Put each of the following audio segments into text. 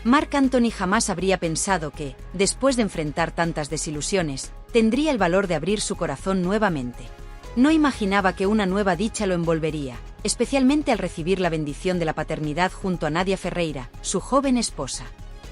Marc Anthony jamás habría pensado que, después de enfrentar tantas desilusiones, tendría el valor de abrir su corazón nuevamente. No imaginaba que una nueva dicha lo envolvería, especialmente al recibir la bendición de la paternidad junto a Nadia Ferreira, su joven esposa.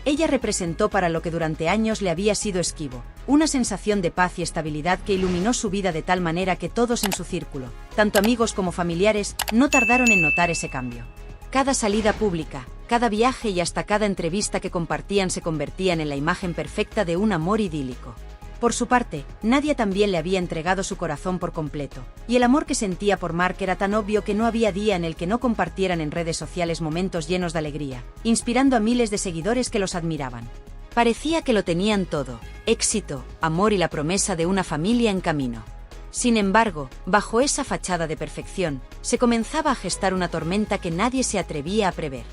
Ella representó para lo que durante años le había sido esquivo, una sensación de paz y estabilidad que iluminó su vida de tal manera que todos en su círculo, tanto amigos como familiares, no tardaron en notar ese cambio. Cada salida pública, cada viaje y hasta cada entrevista que compartían se convertían en la imagen perfecta de un amor idílico. Por su parte, Nadia también le había entregado su corazón por completo, y el amor que sentía por Marc era tan obvio que no había día en el que no compartieran en redes sociales momentos llenos de alegría, inspirando a miles de seguidores que los admiraban. Parecía que lo tenían todo: éxito, amor y la promesa de una familia en camino. Sin embargo, bajo esa fachada de perfección, se comenzaba a gestar una tormenta que nadie se atrevía a prever.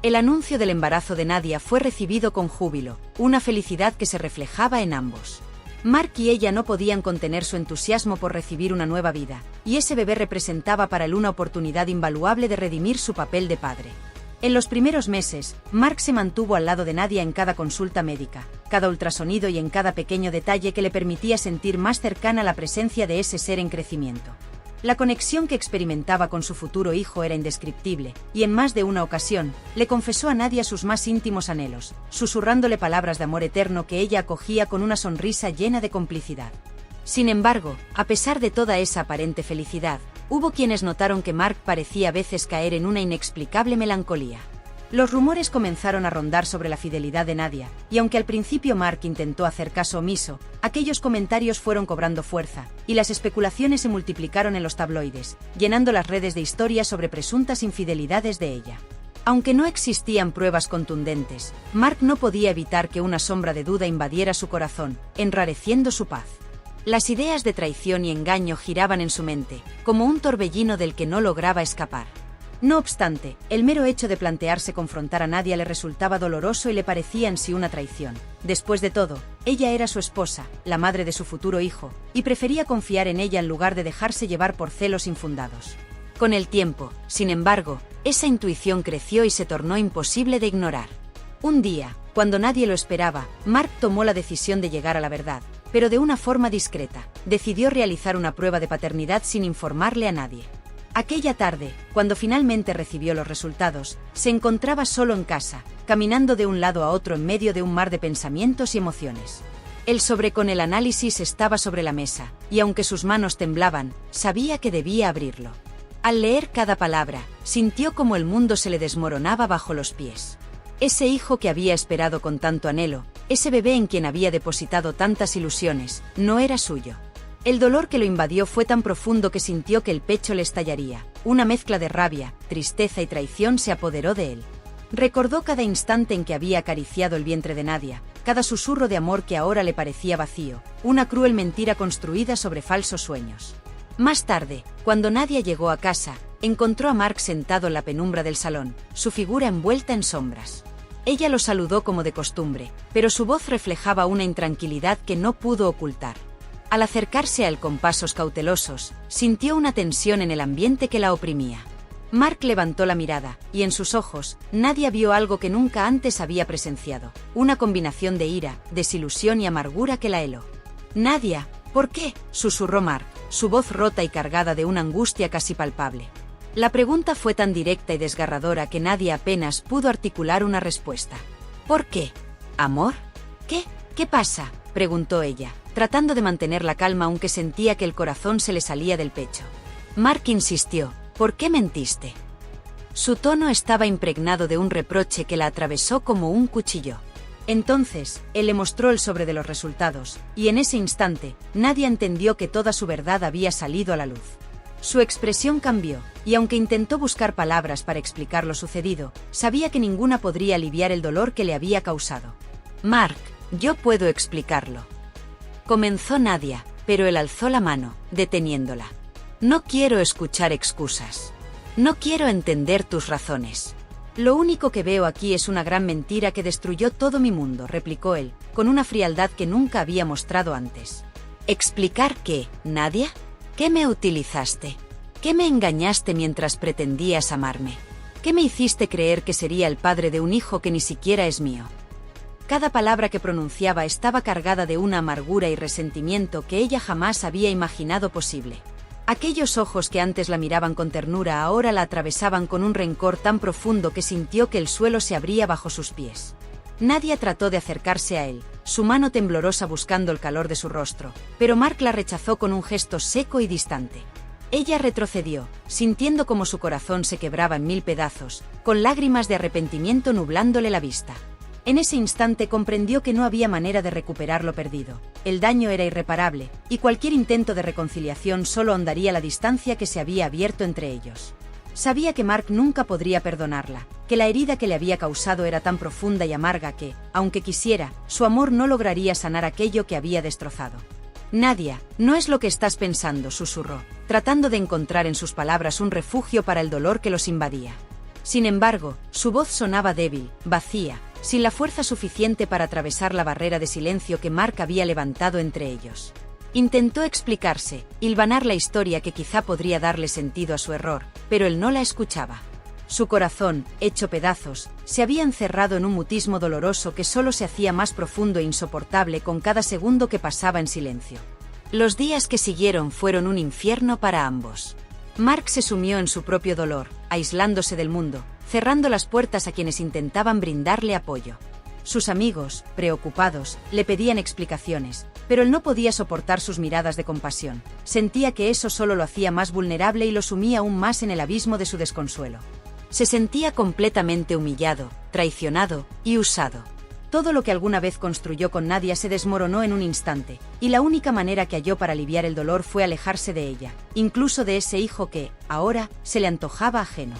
El anuncio del embarazo de Nadia fue recibido con júbilo, una felicidad que se reflejaba en ambos. Marc y ella no podían contener su entusiasmo por recibir una nueva vida, y ese bebé representaba para él una oportunidad invaluable de redimir su papel de padre. En los primeros meses, Marc se mantuvo al lado de Nadia en cada consulta médica, cada ultrasonido y en cada pequeño detalle que le permitía sentir más cercana la presencia de ese ser en crecimiento. La conexión que experimentaba con su futuro hijo era indescriptible, y en más de una ocasión, le confesó a Nadia sus más íntimos anhelos, susurrándole palabras de amor eterno que ella acogía con una sonrisa llena de complicidad. Sin embargo, a pesar de toda esa aparente felicidad, hubo quienes notaron que Marc parecía a veces caer en una inexplicable melancolía. Los rumores comenzaron a rondar sobre la fidelidad de Nadia, y aunque al principio Marc intentó hacer caso omiso, aquellos comentarios fueron cobrando fuerza, y las especulaciones se multiplicaron en los tabloides, llenando las redes de historias sobre presuntas infidelidades de ella. Aunque no existían pruebas contundentes, Marc no podía evitar que una sombra de duda invadiera su corazón, enrareciendo su paz. Las ideas de traición y engaño giraban en su mente, como un torbellino del que no lograba escapar. No obstante, el mero hecho de plantearse confrontar a Nadia le resultaba doloroso y le parecía en sí una traición. Después de todo, ella era su esposa, la madre de su futuro hijo, y prefería confiar en ella en lugar de dejarse llevar por celos infundados. Con el tiempo, sin embargo, esa intuición creció y se tornó imposible de ignorar. Un día, cuando nadie lo esperaba, Marc tomó la decisión de llegar a la verdad, pero de una forma discreta. Decidió realizar una prueba de paternidad sin informarle a nadie. Aquella tarde, cuando finalmente recibió los resultados, se encontraba solo en casa, caminando de un lado a otro en medio de un mar de pensamientos y emociones. El sobre con el análisis estaba sobre la mesa, y aunque sus manos temblaban, sabía que debía abrirlo. Al leer cada palabra, sintió como el mundo se le desmoronaba bajo los pies. Ese hijo que había esperado con tanto anhelo, ese bebé en quien había depositado tantas ilusiones, no era suyo. El dolor que lo invadió fue tan profundo que sintió que el pecho le estallaría. Una mezcla de rabia, tristeza y traición se apoderó de él. Recordó cada instante en que había acariciado el vientre de Nadia, cada susurro de amor que ahora le parecía vacío, una cruel mentira construida sobre falsos sueños. Más tarde, cuando Nadia llegó a casa, encontró a Marc sentado en la penumbra del salón, su figura envuelta en sombras. Ella lo saludó como de costumbre, pero su voz reflejaba una intranquilidad que no pudo ocultar. Al acercarse a él con pasos cautelosos, sintió una tensión en el ambiente que la oprimía. Marc levantó la mirada, y en sus ojos, Nadia vio algo que nunca antes había presenciado, una combinación de ira, desilusión y amargura que la heló. «Nadia, ¿por qué?», susurró Marc, su voz rota y cargada de una angustia casi palpable. La pregunta fue tan directa y desgarradora que Nadia apenas pudo articular una respuesta. «¿Por qué? ¿Amor? ¿Qué pasa?», preguntó ella, tratando de mantener la calma aunque sentía que el corazón se le salía del pecho. Marc insistió: «¿Por qué mentiste?». Su tono estaba impregnado de un reproche que la atravesó como un cuchillo. Entonces, él le mostró el sobre de los resultados, y en ese instante, Nadia entendió que toda su verdad había salido a la luz. Su expresión cambió, y aunque intentó buscar palabras para explicar lo sucedido, sabía que ninguna podría aliviar el dolor que le había causado. «Marc, yo puedo explicarlo», comenzó Nadia, pero él alzó la mano, deteniéndola. «No quiero escuchar excusas. No quiero entender tus razones. Lo único que veo aquí es una gran mentira que destruyó todo mi mundo», replicó él, con una frialdad que nunca había mostrado antes. «¿Explicar qué, Nadia? ¿Qué me utilizaste? ¿Qué me engañaste mientras pretendías amarme? qué me hiciste creer que sería el padre de un hijo que ni siquiera es mío? Cada palabra que pronunciaba estaba cargada de una amargura y resentimiento que ella jamás había imaginado posible. Aquellos ojos que antes la miraban con ternura ahora la atravesaban con un rencor tan profundo que sintió que el suelo se abría bajo sus pies. Nadia trató de acercarse a él, su mano temblorosa buscando el calor de su rostro, pero Mark la rechazó con un gesto seco y distante. Ella retrocedió, sintiendo como su corazón se quebraba en 1000 pedazos, con lágrimas de arrepentimiento nublándole la vista. En ese instante comprendió que no había manera de recuperar lo perdido. El daño era irreparable, y cualquier intento de reconciliación solo ahondaría la distancia que se había abierto entre ellos. Sabía que Mark nunca podría perdonarla, que la herida que le había causado era tan profunda y amarga que, aunque quisiera, su amor no lograría sanar aquello que había destrozado. Nadia, no es lo que estás pensando, susurró, tratando de encontrar en sus palabras un refugio para el dolor que los invadía. Sin embargo, su voz sonaba débil, vacía, sin la fuerza suficiente para atravesar la barrera de silencio que Mark había levantado entre ellos. Intentó explicarse, hilvanar la historia que quizá podría darle sentido a su error, pero él no la escuchaba. Su corazón, hecho pedazos, se había encerrado en un mutismo doloroso que solo se hacía más profundo e insoportable con cada segundo que pasaba en silencio. Los días que siguieron fueron un infierno para ambos. Mark se sumió en su propio dolor, aislándose del mundo, cerrando las puertas a quienes intentaban brindarle apoyo. Sus amigos, preocupados, le pedían explicaciones, pero él no podía soportar sus miradas de compasión. Sentía que eso solo lo hacía más vulnerable y lo sumía aún más en el abismo de su desconsuelo. Se sentía completamente humillado, traicionado y usado. Todo lo que alguna vez construyó con Nadia se desmoronó en un instante, y la única manera que halló para aliviar el dolor fue alejarse de ella, incluso de ese hijo que, ahora, se le antojaba ajeno.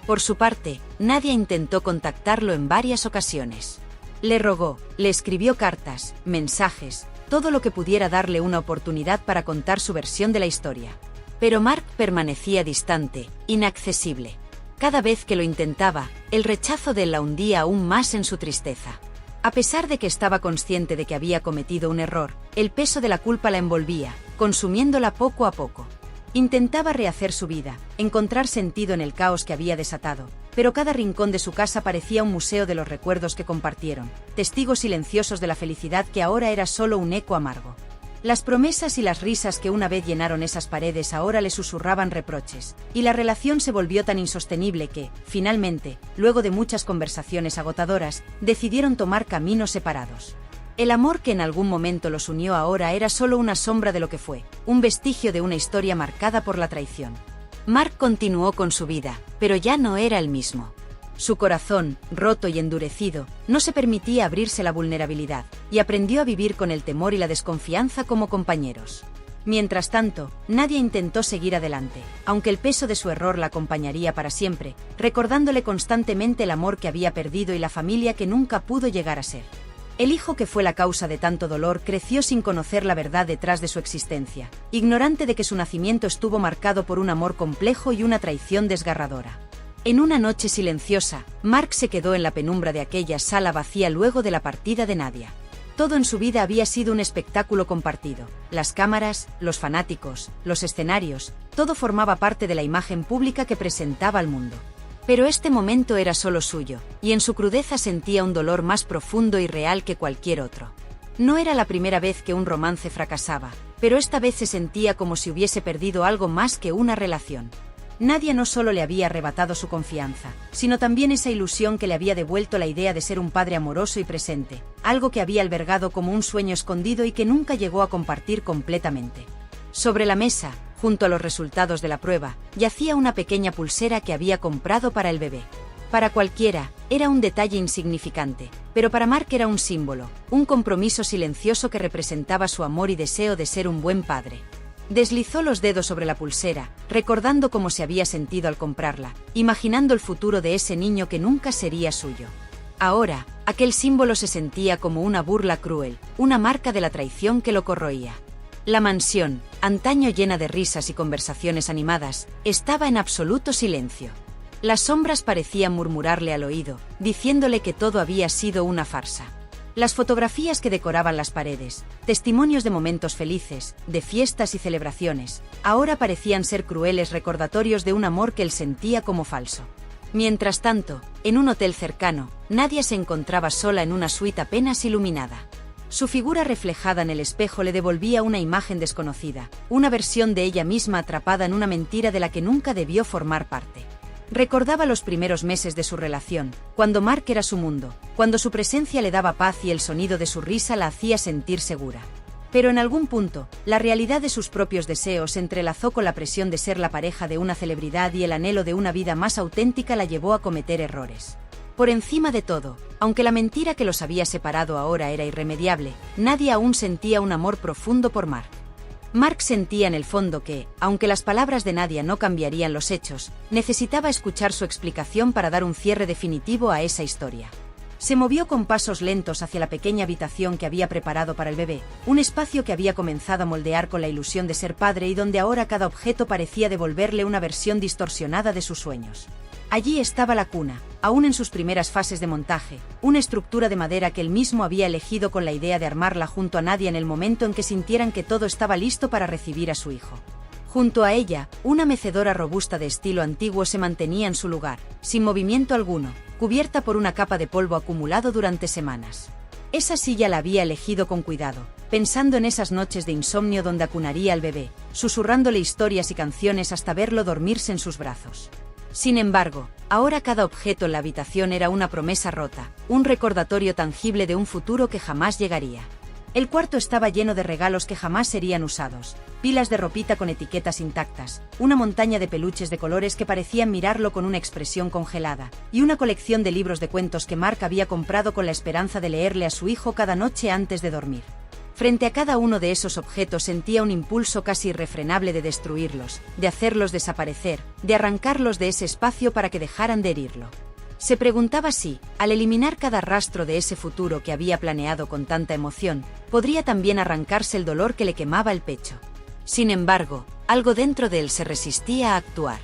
Por su parte, Nadia intentó contactarlo en varias ocasiones. Le rogó, le escribió cartas, mensajes, todo lo que pudiera darle una oportunidad para contar su versión de la historia. Pero Mark permanecía distante, inaccesible. Cada vez que lo intentaba, el rechazo de él la hundía aún más en su tristeza. A pesar de que estaba consciente de que había cometido un error, el peso de la culpa la envolvía, consumiéndola poco a poco. Intentaba rehacer su vida, encontrar sentido en el caos que había desatado, pero cada rincón de su casa parecía un museo de los recuerdos que compartieron, testigos silenciosos de la felicidad que ahora era solo un eco amargo. Las promesas y las risas que una vez llenaron esas paredes ahora le susurraban reproches, y la relación se volvió tan insostenible que, finalmente, luego de muchas conversaciones agotadoras, decidieron tomar caminos separados. El amor que en algún momento los unió ahora era solo una sombra de lo que fue, un vestigio de una historia marcada por la traición. Mark continuó con su vida, pero ya no era el mismo. Su corazón, roto y endurecido, no se permitía abrirse la vulnerabilidad, y aprendió a vivir con el temor y la desconfianza como compañeros. Mientras tanto, Nadia intentó seguir adelante, aunque el peso de su error la acompañaría para siempre, recordándole constantemente el amor que había perdido y la familia que nunca pudo llegar a ser. El hijo que fue la causa de tanto dolor creció sin conocer la verdad detrás de su existencia, ignorante de que su nacimiento estuvo marcado por un amor complejo y una traición desgarradora. En una noche silenciosa, Mark se quedó en la penumbra de aquella sala vacía luego de la partida de Nadia. Todo en su vida había sido un espectáculo compartido. Las cámaras, los fanáticos, los escenarios, todo formaba parte de la imagen pública que presentaba al mundo. Pero este momento era solo suyo, y en su crudeza sentía un dolor más profundo y real que cualquier otro. No era la primera vez que un romance fracasaba, pero esta vez se sentía como si hubiese perdido algo más que una relación. Nadia no solo le había arrebatado su confianza, sino también esa ilusión que le había devuelto la idea de ser un padre amoroso y presente, algo que había albergado como un sueño escondido y que nunca llegó a compartir completamente. Sobre la mesa, junto a los resultados de la prueba, yacía una pequeña pulsera que había comprado para el bebé. Para cualquiera, era un detalle insignificante, pero para Mark era un símbolo, un compromiso silencioso que representaba su amor y deseo de ser un buen padre. Deslizó los dedos sobre la pulsera, recordando cómo se había sentido al comprarla, imaginando el futuro de ese niño que nunca sería suyo. Ahora, aquel símbolo se sentía como una burla cruel, una marca de la traición que lo corroía. La mansión, antaño llena de risas y conversaciones animadas, estaba en absoluto silencio. Las sombras parecían murmurarle al oído, diciéndole que todo había sido una farsa. Las fotografías que decoraban las paredes, testimonios de momentos felices, de fiestas y celebraciones, ahora parecían ser crueles recordatorios de un amor que él sentía como falso. Mientras tanto, en un hotel cercano, Nadia se encontraba sola en una suite apenas iluminada. Su figura reflejada en el espejo le devolvía una imagen desconocida, una versión de ella misma atrapada en una mentira de la que nunca debió formar parte. Recordaba los primeros meses de su relación, cuando Mark era su mundo, cuando su presencia le daba paz y el sonido de su risa la hacía sentir segura. Pero en algún punto, la realidad de sus propios deseos se entrelazó con la presión de ser la pareja de una celebridad y el anhelo de una vida más auténtica la llevó a cometer errores. Por encima de todo, aunque la mentira que los había separado ahora era irremediable, Nadia aún sentía un amor profundo por Mark. Mark sentía en el fondo que, aunque las palabras de Nadia no cambiarían los hechos, necesitaba escuchar su explicación para dar un cierre definitivo a esa historia. Se movió con pasos lentos hacia la pequeña habitación que había preparado para el bebé, un espacio que había comenzado a moldear con la ilusión de ser padre y donde ahora cada objeto parecía devolverle una versión distorsionada de sus sueños. Allí estaba la cuna, aún en sus primeras fases de montaje, una estructura de madera que él mismo había elegido con la idea de armarla junto a Nadia en el momento en que sintieran que todo estaba listo para recibir a su hijo. Junto a ella, una mecedora robusta de estilo antiguo se mantenía en su lugar, sin movimiento alguno, cubierta por una capa de polvo acumulado durante semanas. Esa silla la había elegido con cuidado, pensando en esas noches de insomnio donde acunaría al bebé, susurrándole historias y canciones hasta verlo dormirse en sus brazos. Sin embargo, ahora cada objeto en la habitación era una promesa rota, un recordatorio tangible de un futuro que jamás llegaría. El cuarto estaba lleno de regalos que jamás serían usados, pilas de ropita con etiquetas intactas, una montaña de peluches de colores que parecían mirarlo con una expresión congelada, y una colección de libros de cuentos que Mark había comprado con la esperanza de leerle a su hijo cada noche antes de dormir. Frente a cada uno de esos objetos sentía un impulso casi irrefrenable de destruirlos, de hacerlos desaparecer, de arrancarlos de ese espacio para que dejaran de herirlo. Se preguntaba si, al eliminar cada rastro de ese futuro que había planeado con tanta emoción, podría también arrancarse el dolor que le quemaba el pecho. Sin embargo, algo dentro de él se resistía a actuar.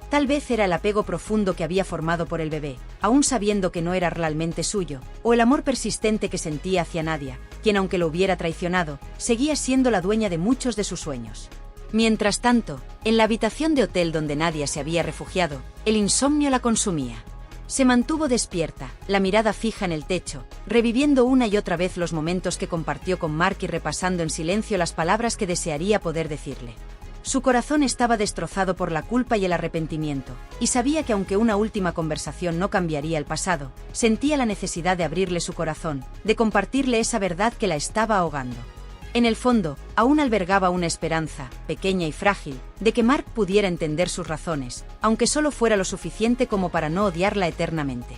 Tal vez era el apego profundo que había formado por el bebé, aún sabiendo que no era realmente suyo, o el amor persistente que sentía hacia Nadia, quien aunque lo hubiera traicionado, seguía siendo la dueña de muchos de sus sueños. Mientras tanto, en la habitación de hotel donde Nadia se había refugiado, el insomnio la consumía. Se mantuvo despierta, la mirada fija en el techo, reviviendo una y otra vez los momentos que compartió con Mark y repasando en silencio las palabras que desearía poder decirle. Su corazón estaba destrozado por la culpa y el arrepentimiento, y sabía que aunque una última conversación no cambiaría el pasado, sentía la necesidad de abrirle su corazón, de compartirle esa verdad que la estaba ahogando. En el fondo, aún albergaba una esperanza, pequeña y frágil, de que Mark pudiera entender sus razones, aunque solo fuera lo suficiente como para no odiarla eternamente.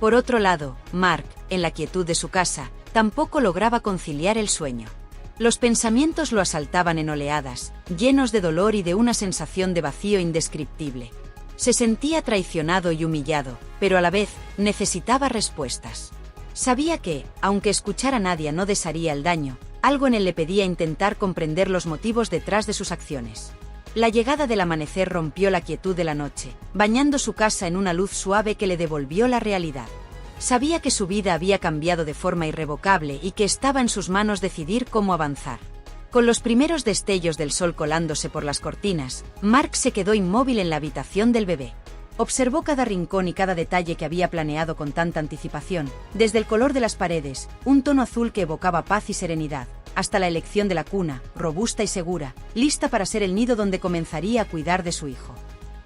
Por otro lado, Mark, en la quietud de su casa, tampoco lograba conciliar el sueño. Los pensamientos lo asaltaban en oleadas, llenos de dolor y de una sensación de vacío indescriptible. Se sentía traicionado y humillado, pero a la vez, necesitaba respuestas. Sabía que, aunque escuchar a Nadia no desharía el daño, algo en él le pedía intentar comprender los motivos detrás de sus acciones. La llegada del amanecer rompió la quietud de la noche, bañando su casa en una luz suave que le devolvió la realidad. Sabía que su vida había cambiado de forma irrevocable y que estaba en sus manos decidir cómo avanzar. Con los primeros destellos del sol colándose por las cortinas, Mark se quedó inmóvil en la habitación del bebé. Observó cada rincón y cada detalle que había planeado con tanta anticipación, desde el color de las paredes, un tono azul que evocaba paz y serenidad, hasta la elección de la cuna, robusta y segura, lista para ser el nido donde comenzaría a cuidar de su hijo.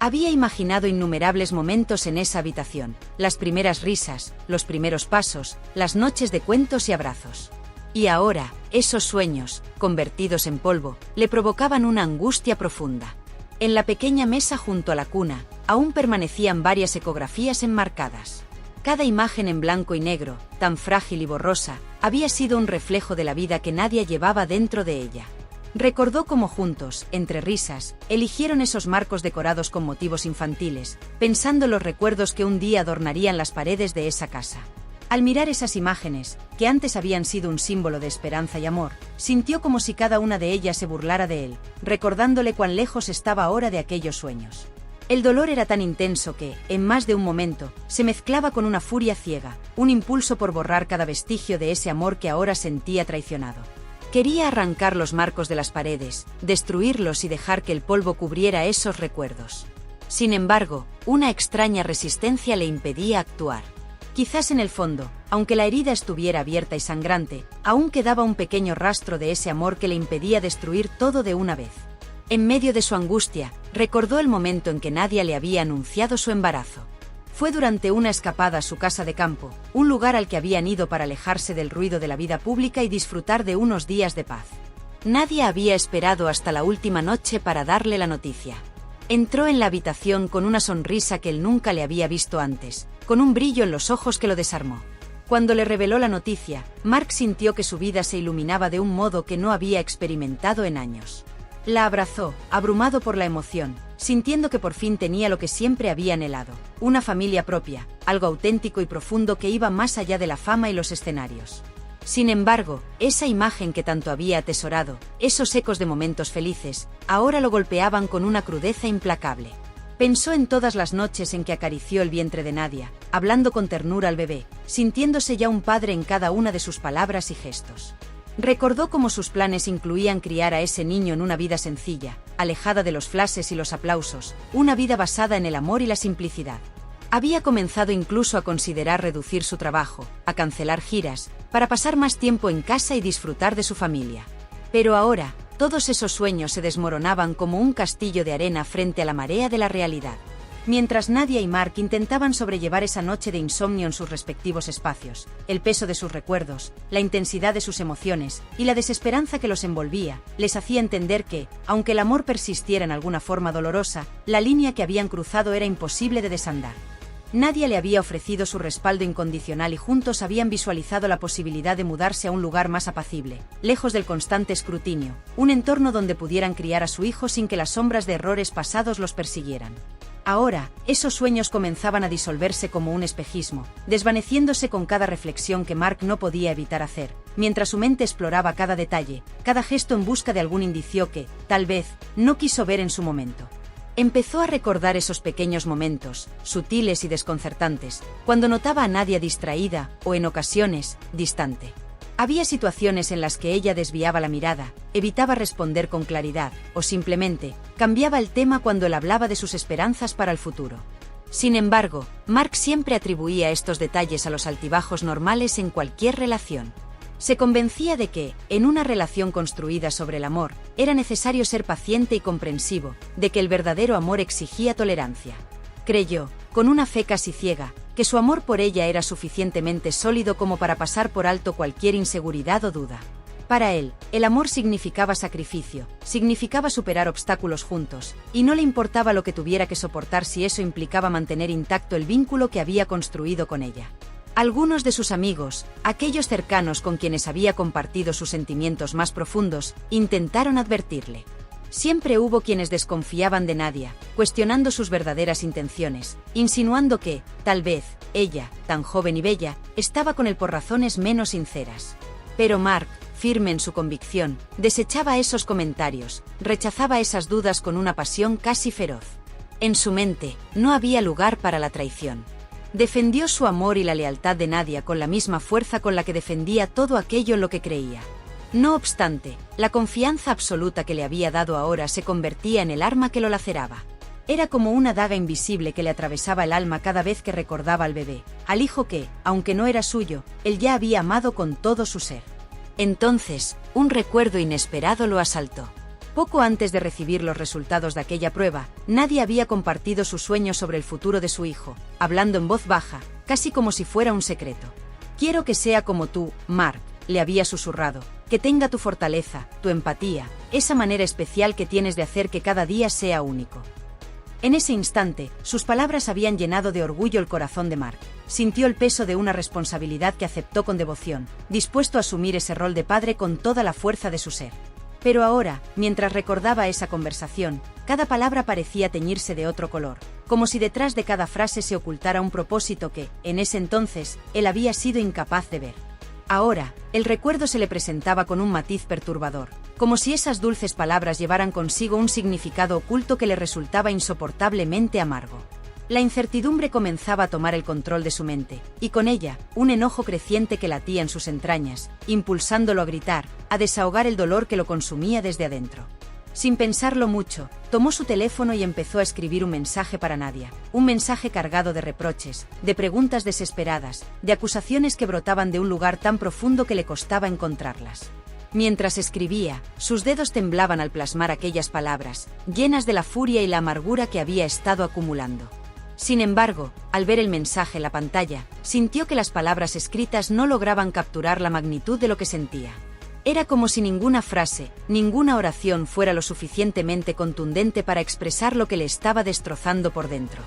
Había imaginado innumerables momentos en esa habitación, las primeras risas, los primeros pasos, las noches de cuentos y abrazos. Y ahora, esos sueños, convertidos en polvo, le provocaban una angustia profunda. En la pequeña mesa junto a la cuna, aún permanecían varias ecografías enmarcadas. Cada imagen en blanco y negro, tan frágil y borrosa, había sido un reflejo de la vida que Nadia llevaba dentro de ella. Recordó cómo juntos, entre risas, eligieron esos marcos decorados con motivos infantiles, pensando en los recuerdos que un día adornarían las paredes de esa casa. Al mirar esas imágenes, que antes habían sido un símbolo de esperanza y amor, sintió como si cada una de ellas se burlara de él, recordándole cuán lejos estaba ahora de aquellos sueños. El dolor era tan intenso que, en más de un momento, se mezclaba con una furia ciega, un impulso por borrar cada vestigio de ese amor que ahora sentía traicionado. Quería arrancar los marcos de las paredes, destruirlos y dejar que el polvo cubriera esos recuerdos. Sin embargo, una extraña resistencia le impedía actuar. Quizás en el fondo, aunque la herida estuviera abierta y sangrante, aún quedaba un pequeño rastro de ese amor que le impedía destruir todo de una vez. En medio de su angustia, recordó el momento en que Nadia le había anunciado su embarazo. Fue durante una escapada a su casa de campo, un lugar al que habían ido para alejarse del ruido de la vida pública y disfrutar de unos días de paz. Nadia había esperado hasta la última noche para darle la noticia. Entró en la habitación con una sonrisa que él nunca le había visto antes, con un brillo en los ojos que lo desarmó. Cuando le reveló la noticia, Mark sintió que su vida se iluminaba de un modo que no había experimentado en años. La abrazó, abrumado por la emoción, sintiendo que por fin tenía lo que siempre había anhelado, una familia propia, algo auténtico y profundo que iba más allá de la fama y los escenarios. Sin embargo, esa imagen que tanto había atesorado, esos ecos de momentos felices, ahora lo golpeaban con una crudeza implacable. Pensó en todas las noches en que acarició el vientre de Nadia, hablando con ternura al bebé, sintiéndose ya un padre en cada una de sus palabras y gestos. Recordó cómo sus planes incluían criar a ese niño en una vida sencilla, alejada de los flashes y los aplausos, una vida basada en el amor y la simplicidad. Había comenzado incluso a considerar reducir su trabajo, a cancelar giras, para pasar más tiempo en casa y disfrutar de su familia. Pero ahora, todos esos sueños se desmoronaban como un castillo de arena frente a la marea de la realidad. Mientras Nadia y Mark intentaban sobrellevar esa noche de insomnio en sus respectivos espacios, el peso de sus recuerdos, la intensidad de sus emociones y la desesperanza que los envolvía, les hacía entender que, aunque el amor persistiera en alguna forma dolorosa, la línea que habían cruzado era imposible de desandar. Nadia le había ofrecido su respaldo incondicional y juntos habían visualizado la posibilidad de mudarse a un lugar más apacible, lejos del constante escrutinio, un entorno donde pudieran criar a su hijo sin que las sombras de errores pasados los persiguieran. Ahora, esos sueños comenzaban a disolverse como un espejismo, desvaneciéndose con cada reflexión que Mark no podía evitar hacer, mientras su mente exploraba cada detalle, cada gesto en busca de algún indicio que, tal vez, no quiso ver en su momento. Empezó a recordar esos pequeños momentos, sutiles y desconcertantes, cuando notaba a Nadia distraída o, en ocasiones, distante. Había situaciones en las que ella desviaba la mirada, evitaba responder con claridad, o simplemente, cambiaba el tema cuando él hablaba de sus esperanzas para el futuro. Sin embargo, Mark siempre atribuía estos detalles a los altibajos normales en cualquier relación. Se convencía de que, en una relación construida sobre el amor, era necesario ser paciente y comprensivo, de que el verdadero amor exigía tolerancia. Creyó, con una fe casi ciega, que su amor por ella era suficientemente sólido como para pasar por alto cualquier inseguridad o duda. Para él, el amor significaba sacrificio, significaba superar obstáculos juntos, y no le importaba lo que tuviera que soportar si eso implicaba mantener intacto el vínculo que había construido con ella. Algunos de sus amigos, aquellos cercanos con quienes había compartido sus sentimientos más profundos, intentaron advertirle. Siempre hubo quienes desconfiaban de Nadia, cuestionando sus verdaderas intenciones, insinuando que, tal vez, ella, tan joven y bella, estaba con él por razones menos sinceras. Pero Mark, firme en su convicción, desechaba esos comentarios, rechazaba esas dudas con una pasión casi feroz. En su mente, no había lugar para la traición. Defendió su amor y la lealtad de Nadia con la misma fuerza con la que defendía todo aquello en lo que creía. No obstante, la confianza absoluta que le había dado ahora se convertía en el arma que lo laceraba. Era como una daga invisible que le atravesaba el alma cada vez que recordaba al bebé, al hijo que, aunque no era suyo, él ya había amado con todo su ser. Entonces, un recuerdo inesperado lo asaltó. Poco antes de recibir los resultados de aquella prueba, Nadia había compartido sus sueños sobre el futuro de su hijo, hablando en voz baja, casi como si fuera un secreto. «Quiero que sea como tú, Mark», le había susurrado, «que tenga tu fortaleza, tu empatía, esa manera especial que tienes de hacer que cada día sea único». En ese instante, sus palabras habían llenado de orgullo el corazón de Mark. Sintió el peso de una responsabilidad que aceptó con devoción, dispuesto a asumir ese rol de padre con toda la fuerza de su ser. Pero ahora, mientras recordaba esa conversación, cada palabra parecía teñirse de otro color, como si detrás de cada frase se ocultara un propósito que, en ese entonces, él había sido incapaz de ver. Ahora, el recuerdo se le presentaba con un matiz perturbador, como si esas dulces palabras llevaran consigo un significado oculto que le resultaba insoportablemente amargo. La incertidumbre comenzaba a tomar el control de su mente, y con ella, un enojo creciente que latía en sus entrañas, impulsándolo a gritar, a desahogar el dolor que lo consumía desde adentro. Sin pensarlo mucho, tomó su teléfono y empezó a escribir un mensaje para Nadia, un mensaje cargado de reproches, de preguntas desesperadas, de acusaciones que brotaban de un lugar tan profundo que le costaba encontrarlas. Mientras escribía, sus dedos temblaban al plasmar aquellas palabras, llenas de la furia y la amargura que había estado acumulando. Sin embargo, al ver el mensaje en la pantalla, sintió que las palabras escritas no lograban capturar la magnitud de lo que sentía. Era como si ninguna frase, ninguna oración fuera lo suficientemente contundente para expresar lo que le estaba destrozando por dentro.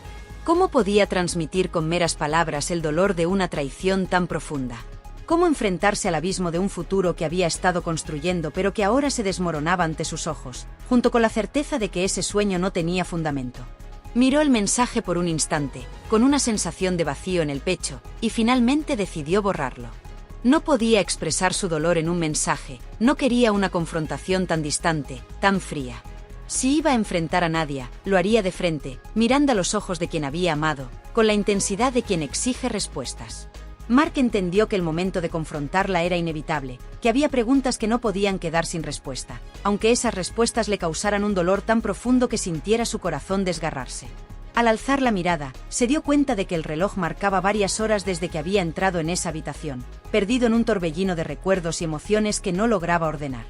¿Cómo podía transmitir con meras palabras el dolor de una traición tan profunda? ¿Cómo enfrentarse al abismo de un futuro que había estado construyendo pero que ahora se desmoronaba ante sus ojos, junto con la certeza de que ese sueño no tenía fundamento? Miró el mensaje por un instante, con una sensación de vacío en el pecho, y finalmente decidió borrarlo. No podía expresar su dolor en un mensaje, no quería una confrontación tan distante, tan fría. Si iba a enfrentar a Nadia, lo haría de frente, mirando a los ojos de quien había amado, con la intensidad de quien exige respuestas. Mark entendió que el momento de confrontarla era inevitable, que había preguntas que no podían quedar sin respuesta, aunque esas respuestas le causaran un dolor tan profundo que sintiera su corazón desgarrarse. Al alzar la mirada, se dio cuenta de que el reloj marcaba varias horas desde que había entrado en esa habitación, perdido en un torbellino de recuerdos y emociones que no lograba ordenar.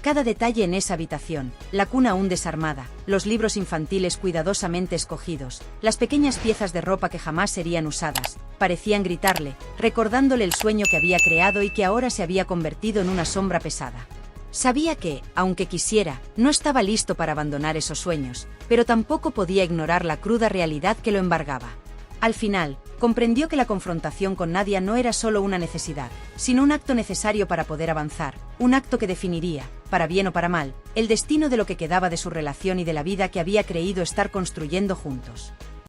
Cada detalle en esa habitación, la cuna aún desarmada, los libros infantiles cuidadosamente escogidos, las pequeñas piezas de ropa que jamás serían usadas, parecían gritarle, recordándole el sueño que había creado y que ahora se había convertido en una sombra pesada. Sabía que, aunque quisiera, no estaba listo para abandonar esos sueños, pero tampoco podía ignorar la cruda realidad que lo embargaba. Al final, comprendió que la confrontación con Nadia no era solo una necesidad, sino un acto necesario para poder avanzar, un acto que definiría, para bien o para mal, el destino de lo que quedaba de su relación y de la vida que había creído estar construyendo juntos.